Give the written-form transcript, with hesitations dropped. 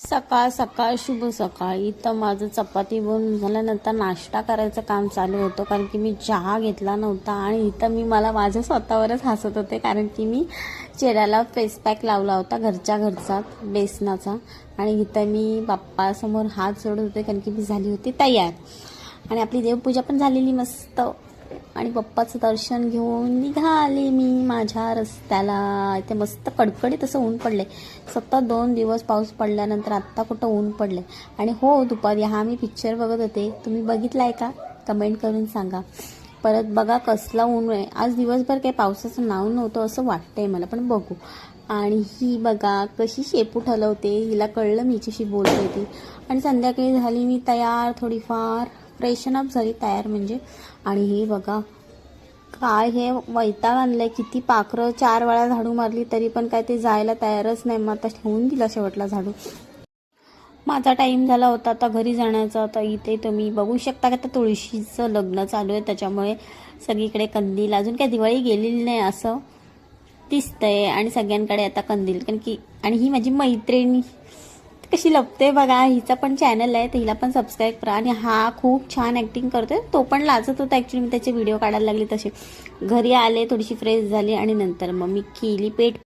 सकाळ सकाळ शुभ सकाळी तर माझं चपाती बनवून झाल्यानंतर नाश्ता करायचं काम चालू होतं, कारण की मी चहा घेतला नव्हता. आणि इथं मी मला माझ्या स्वतःवरच हसत होते, कारण की मी चेहऱ्याला फेस पॅक लावला होता घरच्या घरचा बेसनाचा. आणि इथं मी बाप्पासमोर हात जोडत होते, कारण की मी झाली होती तयार. आणि आपली देवपूजा पण झालेली मस्त. आणि बाप्पाचं दर्शन घेऊन निघाले मी माझ्या रस्त्याला. इथे मस्त कडकडीत असं ऊन पडले. सतत 2 दिवस पाऊस पडल्यानंतर आत्ता कुठं ऊन पडले. आणि हो, दुपारी हा मी पिक्चर बघत होते, तुम्ही बघितलाय का? कमेंट करून सांगा. परत बघा कसला ऊन आहे आज. दिवसभर काही पावसाचं नाव नव्हतं असं वाटतंय मला, पण बघू. आणि ही बघा कशी शेपूट हलवते, हिला कळलं मी हिच्याशी बोलते ती. आणि संध्याकाळी झाली मी तयार, थोडीफार फ्रेशन अप झाली तयार म्हणजे. आणि हे बघा काय हे वैताग आणलंय, किती पाखरं 4 वेळा झाडू मारली तरी पण काय ते जायला तयारच नाही. मग आता ठेवून दिला शेवटला झाडू. माझा टाईम झाला होता आता घरी जाण्याचा. तर इथे तुम्ही बघू शकता की आता तुळशीचं लग्न चालू आहे, त्याच्यामुळे सगळीकडे कंदील. अजून काय दिवाळी गेलेली नाही असं दिसतंय. आणि सगळ्यांकडे आता कंदील, कारण की. आणि ही माझी मैत्रिणी कशी लपते बघा. हिचा पण चॅनल आहे, तर हिला पण सबस्क्राईब करा. आणि हा खूप छान ॲक्टिंग करतोय. तो पण लाजत होता ॲक्च्युली, मी त्याचे व्हिडिओ काढायला लागले तसे. घरी आले, थोडीशी फ्रेश झाली आणि नंतर मग मी केली पेट